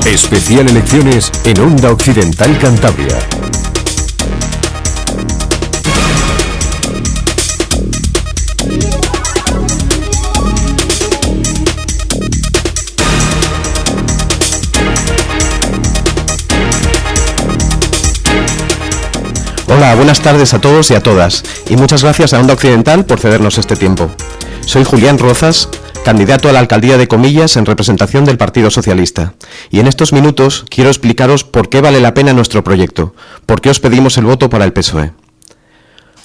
Especial Elecciones en Onda Occidental Cantabria. Hola, buenas tardes a todos y a todas, y muchas gracias a Onda Occidental por cedernos este tiempo. Soy Julián Rozas, candidato a la alcaldía de Comillas en representación del Partido Socialista, y en estos minutos quiero explicaros por qué vale la pena nuestro proyecto, por qué os pedimos el voto para el PSOE.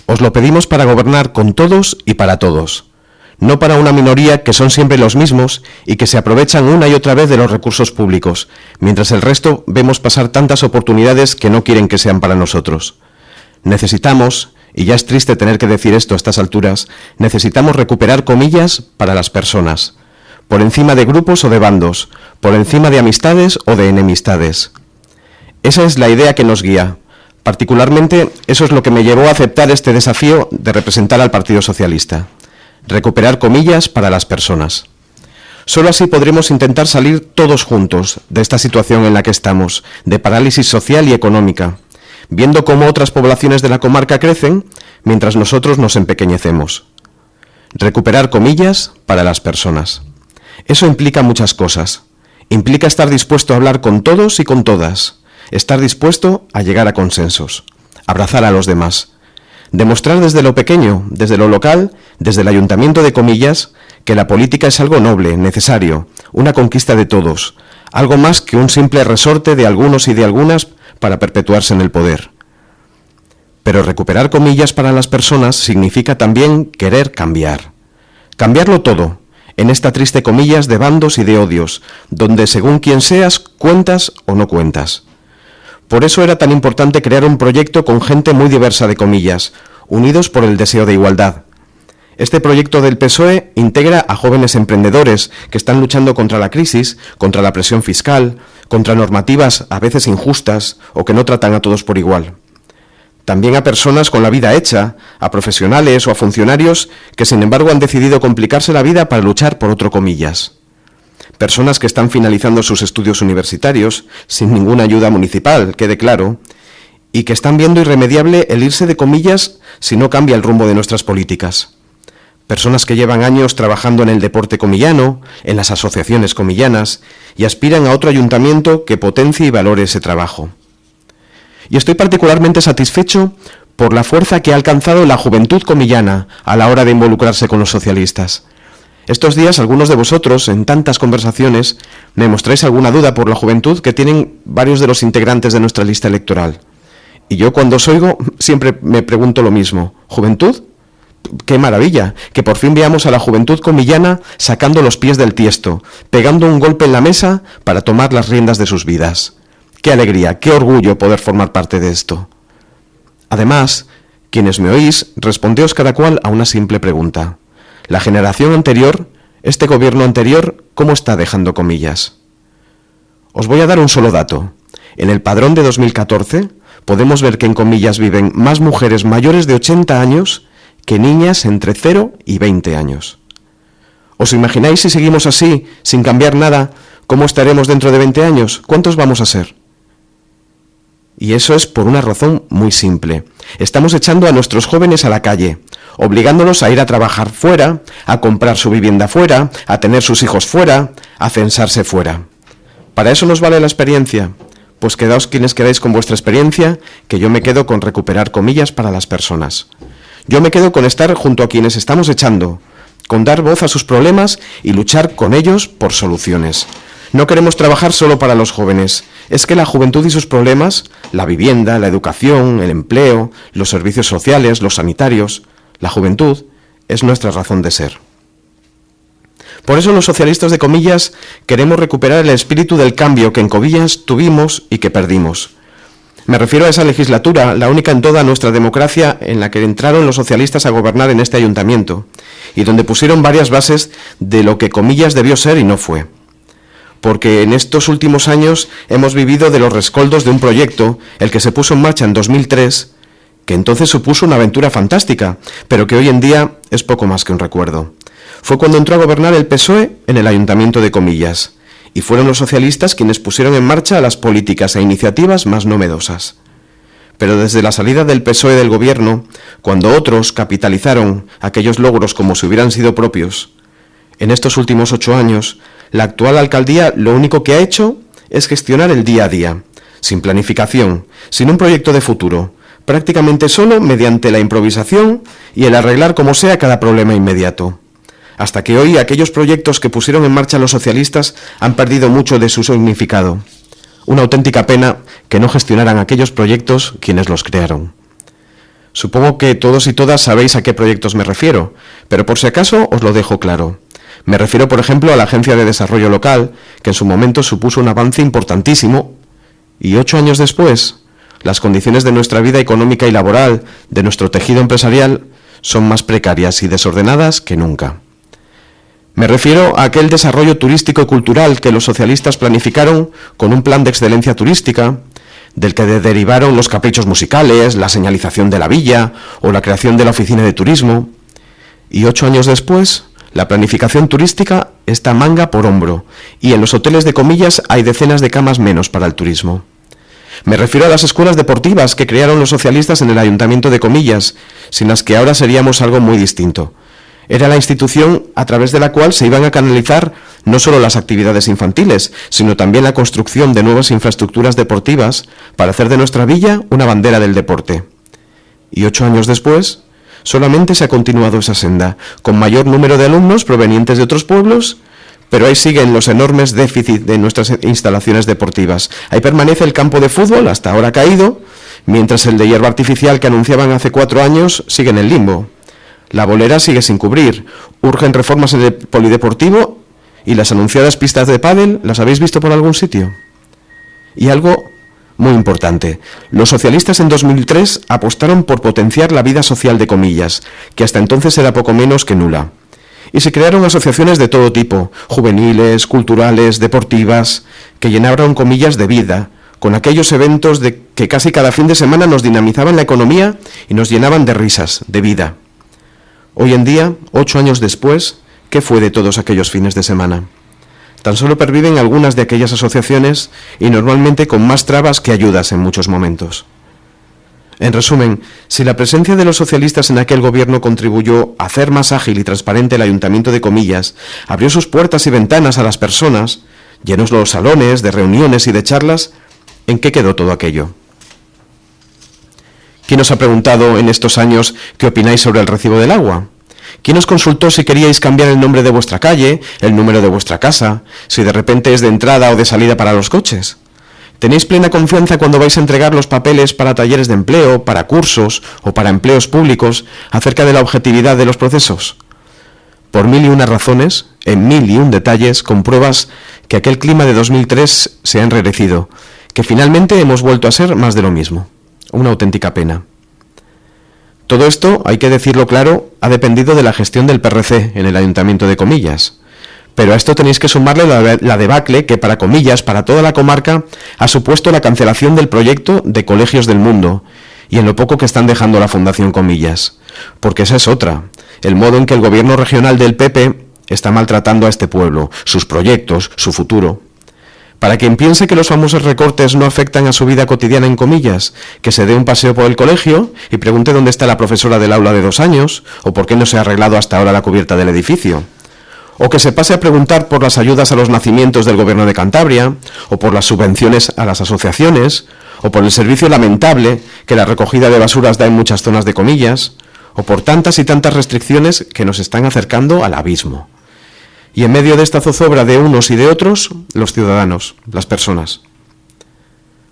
Os lo pedimos para gobernar con todos y para todos, no para una minoría que son siempre los mismos y que se aprovechan una y otra vez de los recursos públicos, mientras el resto vemos pasar tantas oportunidades que no quieren que sean para nosotros. Necesitamos, y ya es triste tener que decir esto a estas alturas, necesitamos recuperar Comillas para las personas, por encima de grupos o de bandos, por encima de amistades o de enemistades. Esa es la idea que nos guía. Particularmente, eso es lo que me llevó a aceptar este desafío de representar al Partido Socialista. Recuperar Comillas para las personas. Solo así podremos intentar salir todos juntos de esta situación en la que estamos, de parálisis social y económica, viendo cómo otras poblaciones de la comarca crecen, mientras nosotros nos empequeñecemos. Recuperar Comillas para las personas. Eso implica muchas cosas. Implica estar dispuesto a hablar con todos y con todas, estar dispuesto a llegar a consensos, abrazar a los demás, demostrar desde lo pequeño, desde lo local, desde el Ayuntamiento de Comillas, que la política es algo noble, necesario, una conquista de todos, algo más que un simple resorte de algunos y de algunas para perpetuarse en el poder. Pero recuperar Comillas para las personas significa también querer cambiar. Cambiarlo todo, en esta triste Comillas de bandos y de odios, donde según quien seas, cuentas o no cuentas. Por eso era tan importante crear un proyecto con gente muy diversa de Comillas, unidos por el deseo de igualdad. Este proyecto del PSOE integra a jóvenes emprendedores que están luchando contra la crisis, contra la presión fiscal, contra normativas a veces injustas o que no tratan a todos por igual. También a personas con la vida hecha, a profesionales o a funcionarios que sin embargo han decidido complicarse la vida para luchar por otro Comillas. Personas que están finalizando sus estudios universitarios sin ninguna ayuda municipal, quede claro, y que están viendo irremediable el irse de Comillas si no cambia el rumbo de nuestras políticas. Personas que llevan años trabajando en el deporte comillano, en las asociaciones comillanas, y aspiran a otro ayuntamiento que potencie y valore ese trabajo. Y estoy particularmente satisfecho por la fuerza que ha alcanzado la juventud comillana a la hora de involucrarse con los socialistas. Estos días algunos de vosotros, en tantas conversaciones, me mostráis alguna duda por la juventud que tienen varios de los integrantes de nuestra lista electoral. Y yo cuando os oigo siempre me pregunto lo mismo. ¿Juventud? ¡Qué maravilla! Que por fin veamos a la juventud comillana sacando los pies del tiesto, pegando un golpe en la mesa para tomar las riendas de sus vidas. ¡Qué alegría, qué orgullo poder formar parte de esto! Además, quienes me oís, respondéos cada cual a una simple pregunta. La generación anterior, este gobierno anterior, ¿cómo está dejando Comillas? Os voy a dar un solo dato. En el padrón de 2014 podemos ver que en Comillas viven más mujeres mayores de 80 años que niñas entre 0 y 20 años. ¿Os imagináis si seguimos así, sin cambiar nada, cómo estaremos dentro de 20 años? ¿Cuántos vamos a ser? Y eso es por una razón muy simple. Estamos echando a nuestros jóvenes a la calle, obligándolos a ir a trabajar fuera, a comprar su vivienda fuera, a tener sus hijos fuera, a censarse fuera. ¿Para eso nos vale la experiencia? Pues quedaos quienes quedáis con vuestra experiencia, que yo me quedo con recuperar Comillas para las personas. Yo me quedo con estar junto a quienes estamos echando, con dar voz a sus problemas y luchar con ellos por soluciones. No queremos trabajar solo para los jóvenes. Es que la juventud y sus problemas, la vivienda, la educación, el empleo, los servicios sociales, los sanitarios, la juventud, es nuestra razón de ser. Por eso los socialistas de Comillas queremos recuperar el espíritu del cambio que en Comillas tuvimos y que perdimos. Me refiero a esa legislatura, la única en toda nuestra democracia en la que entraron los socialistas a gobernar en este ayuntamiento, y donde pusieron varias bases de lo que Comillas debió ser y no fue. Porque en estos últimos años hemos vivido de los rescoldos de un proyecto, el que se puso en marcha en 2003, que entonces supuso una aventura fantástica, pero que hoy en día es poco más que un recuerdo. Fue cuando entró a gobernar el PSOE en el Ayuntamiento de Comillas, y fueron los socialistas quienes pusieron en marcha las políticas e iniciativas más novedosas. Pero desde la salida del PSOE del gobierno, cuando otros capitalizaron aquellos logros como si hubieran sido propios, en estos últimos 8 años, la actual alcaldía lo único que ha hecho es gestionar el día a día, sin planificación, sin un proyecto de futuro, prácticamente solo mediante la improvisación y el arreglar como sea cada problema inmediato. Hasta que hoy aquellos proyectos que pusieron en marcha los socialistas han perdido mucho de su significado. Una auténtica pena que no gestionaran aquellos proyectos quienes los crearon. Supongo que todos y todas sabéis a qué proyectos me refiero, pero por si acaso os lo dejo claro. Me refiero, por ejemplo, a la Agencia de Desarrollo Local, que en su momento supuso un avance importantísimo, y 8 años después, las condiciones de nuestra vida económica y laboral, de nuestro tejido empresarial, son más precarias y desordenadas que nunca. Me refiero a aquel desarrollo turístico y cultural que los socialistas planificaron con un plan de excelencia turística, del que derivaron los caprichos musicales, la señalización de la villa o la creación de la oficina de turismo. Y 8 años después, la planificación turística está manga por hombro, y en los hoteles de comillas hay decenas de camas menos para el turismo. Me refiero a las escuelas deportivas que crearon los socialistas en el Ayuntamiento de Comillas, sin las que ahora seríamos algo muy distinto. Era la institución a través de la cual se iban a canalizar no solo las actividades infantiles, sino también la construcción de nuevas infraestructuras deportivas para hacer de nuestra villa una bandera del deporte. Y 8 años después, solamente se ha continuado esa senda, con mayor número de alumnos provenientes de otros pueblos, pero ahí siguen los enormes déficits de nuestras instalaciones deportivas. Ahí permanece el campo de fútbol, hasta ahora caído, mientras el de hierba artificial que anunciaban hace 4 años sigue en el limbo. La bolera sigue sin cubrir, urgen reformas en el polideportivo y las anunciadas pistas de pádel, ¿las habéis visto por algún sitio? Y algo muy importante, los socialistas en 2003 apostaron por potenciar la vida social de Comillas, que hasta entonces era poco menos que nula. Y se crearon asociaciones de todo tipo, juveniles, culturales, deportivas, que llenaron Comillas de vida, con aquellos eventos que casi cada fin de semana nos dinamizaban la economía y nos llenaban de risas, de vida. Hoy en día, 8 años después, ¿qué fue de todos aquellos fines de semana? Tan solo perviven algunas de aquellas asociaciones y normalmente con más trabas que ayudas en muchos momentos. En resumen, si la presencia de los socialistas en aquel gobierno contribuyó a hacer más ágil y transparente el Ayuntamiento de Comillas, abrió sus puertas y ventanas a las personas, llenos los salones de reuniones y de charlas, ¿en qué quedó todo aquello? ¿Quién os ha preguntado en estos años qué opináis sobre el recibo del agua? ¿Quién os consultó si queríais cambiar el nombre de vuestra calle, el número de vuestra casa, si de repente es de entrada o de salida para los coches? ¿Tenéis plena confianza cuando vais a entregar los papeles para talleres de empleo, para cursos o para empleos públicos acerca de la objetividad de los procesos? Por 1001 razones, en 1001 detalles, compruebas que aquel clima de 2003 se ha enrarecido, que finalmente hemos vuelto a ser más de lo mismo. Una auténtica pena. Todo esto, hay que decirlo claro, ha dependido de la gestión del PRC en el Ayuntamiento de Comillas. Pero a esto tenéis que sumarle la debacle que para Comillas, para toda la comarca, ha supuesto la cancelación del proyecto de Colegios del Mundo y en lo poco que están dejando la Fundación Comillas. Porque esa es otra, el modo en que el gobierno regional del PP está maltratando a este pueblo, sus proyectos, su futuro. Para quien piense que los famosos recortes no afectan a su vida cotidiana en Comillas, que se dé un paseo por el colegio y pregunte dónde está la profesora del aula de 2 años o por qué no se ha arreglado hasta ahora la cubierta del edificio. O que se pase a preguntar por las ayudas a los nacimientos del Gobierno de Cantabria, o por las subvenciones a las asociaciones, o por el servicio lamentable que la recogida de basuras da en muchas zonas de Comillas, o por tantas y tantas restricciones que nos están acercando al abismo. Y en medio de esta zozobra de unos y de otros, los ciudadanos, las personas.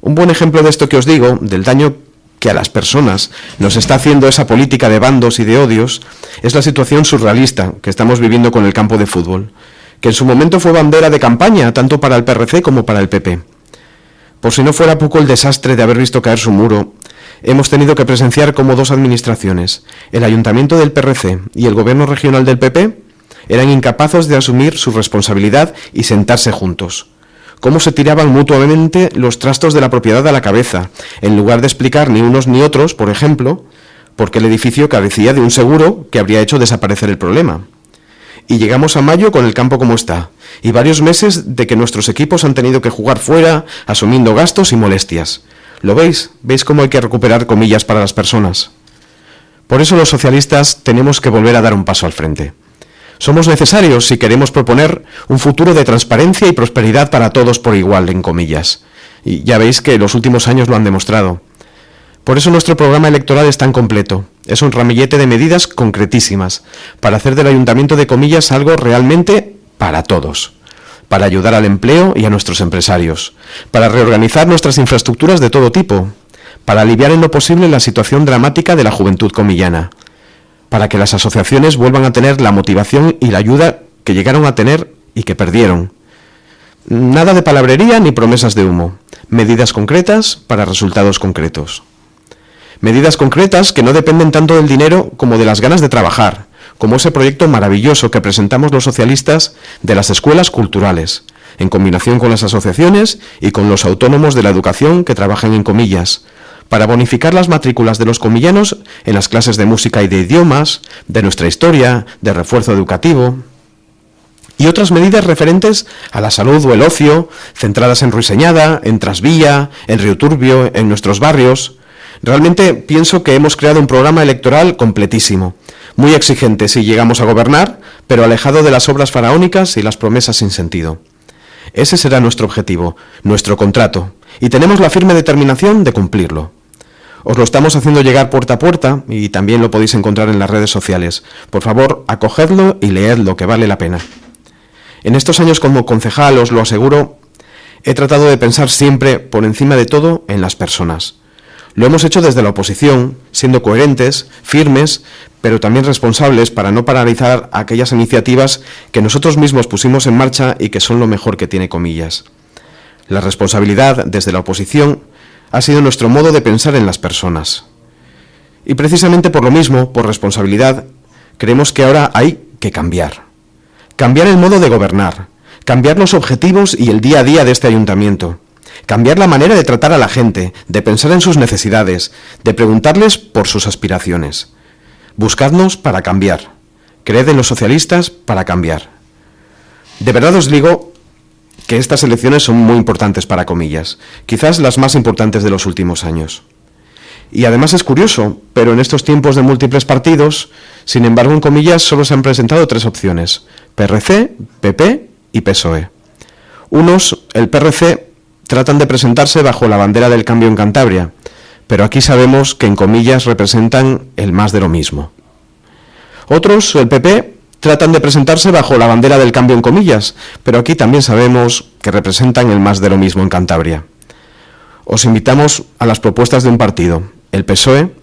Un buen ejemplo de esto que os digo, del daño que a las personas nos está haciendo esa política de bandos y de odios, es la situación surrealista que estamos viviendo con el campo de fútbol, que en su momento fue bandera de campaña, tanto para el PRC como para el PP. Por si no fuera poco el desastre de haber visto caer su muro, hemos tenido que presenciar cómo 2 administraciones, el Ayuntamiento del PRC y el Gobierno regional del PP, eran incapaces de asumir su responsabilidad y sentarse juntos. Cómo se tiraban mutuamente los trastos de la propiedad a la cabeza, en lugar de explicar ni unos ni otros, por ejemplo, por qué el edificio carecía de un seguro que habría hecho desaparecer el problema. y llegamos a mayo con el campo como está, y varios meses de que nuestros equipos han tenido que jugar fuera, asumiendo gastos y molestias. ¿Lo veis? ¿Veis cómo hay que recuperar comillas para las personas? Por eso los socialistas tenemos que volver a dar un paso al frente. Somos necesarios si queremos proponer un futuro de transparencia y prosperidad para todos por igual, en comillas. Y ya veis que los últimos años lo han demostrado. Por eso nuestro programa electoral es tan completo. Es un ramillete de medidas concretísimas para hacer del Ayuntamiento de Comillas algo realmente para todos. Para ayudar al empleo y a nuestros empresarios. Para reorganizar nuestras infraestructuras de todo tipo. Para aliviar en lo posible la situación dramática de la juventud comillana. Para que las asociaciones vuelvan a tener la motivación y la ayuda que llegaron a tener y que perdieron. Nada de palabrería ni promesas de humo. Medidas concretas para resultados concretos. Medidas concretas que no dependen tanto del dinero como de las ganas de trabajar, como ese proyecto maravilloso que presentamos los socialistas de las escuelas culturales, en combinación con las asociaciones y con los autónomos de la educación que trabajan en Comillas, para bonificar las matrículas de los comillanos en las clases de música y de idiomas, de nuestra historia, de refuerzo educativo, y otras medidas referentes a la salud o el ocio, centradas en Ruiseñada, en Trasvía, en Río Turbio, en nuestros barrios. Realmente pienso que hemos creado un programa electoral completísimo, muy exigente si llegamos a gobernar, pero alejado de las obras faraónicas y las promesas sin sentido. Ese será nuestro objetivo, nuestro contrato, y tenemos la firme determinación de cumplirlo. Os lo estamos haciendo llegar puerta a puerta y también lo podéis encontrar en las redes sociales. Por favor, acogedlo y leedlo, que vale la pena. En estos años como concejal, os lo aseguro, he tratado de pensar siempre, por encima de todo, en las personas. Lo hemos hecho desde la oposición, siendo coherentes, firmes, pero también responsables para no paralizar aquellas iniciativas que nosotros mismos pusimos en marcha y que son lo mejor que tiene Comillas. La responsabilidad desde la oposición ha sido nuestro modo de pensar en las personas. Y precisamente por lo mismo, por responsabilidad, creemos que ahora hay que cambiar. Cambiar el modo de gobernar, cambiar los objetivos y el día a día de este ayuntamiento. Cambiar la manera de tratar a la gente, de pensar en sus necesidades, de preguntarles por sus aspiraciones. Buscadnos para cambiar. Creed en los socialistas para cambiar. De verdad os digo que estas elecciones son muy importantes para Comillas, quizás las más importantes de los últimos años. Y además es curioso, pero en estos tiempos de múltiples partidos, sin embargo en Comillas solo se han presentado 3 opciones: PRC, PP y PSOE. Unos, el PRC, tratan de presentarse bajo la bandera del cambio en Cantabria, pero aquí sabemos que en Comillas representan el más de lo mismo. Otros, el PP, tratan de presentarse bajo la bandera del cambio en Comillas, pero aquí también sabemos que representan el más de lo mismo en Cantabria. Os invitamos a las propuestas de un partido, el PSOE,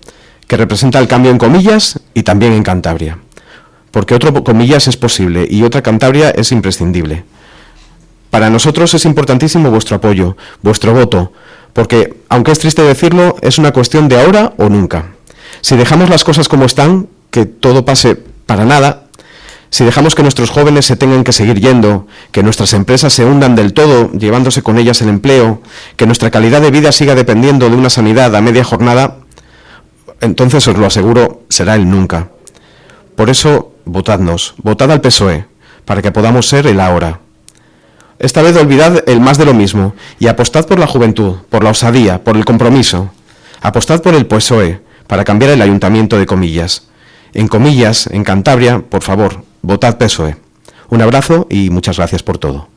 que representa el cambio en Comillas y también en Cantabria, porque otro Comillas es posible y otra Cantabria es imprescindible. Para nosotros es importantísimo vuestro apoyo, vuestro voto, porque, aunque es triste decirlo, es una cuestión de ahora o nunca. Si dejamos las cosas como están, que todo pase para nada, si dejamos que nuestros jóvenes se tengan que seguir yendo, que nuestras empresas se hundan del todo, llevándose con ellas el empleo, que nuestra calidad de vida siga dependiendo de una sanidad a media jornada, entonces os lo aseguro, será el nunca. Por eso, votadnos, votad al PSOE, para que podamos ser el ahora. Esta vez olvidad el más de lo mismo y apostad por la juventud, por la osadía, por el compromiso. Apostad por el PSOE para cambiar el Ayuntamiento de Comillas. En Comillas, en Cantabria, por favor, votad PSOE. Un abrazo y muchas gracias por todo.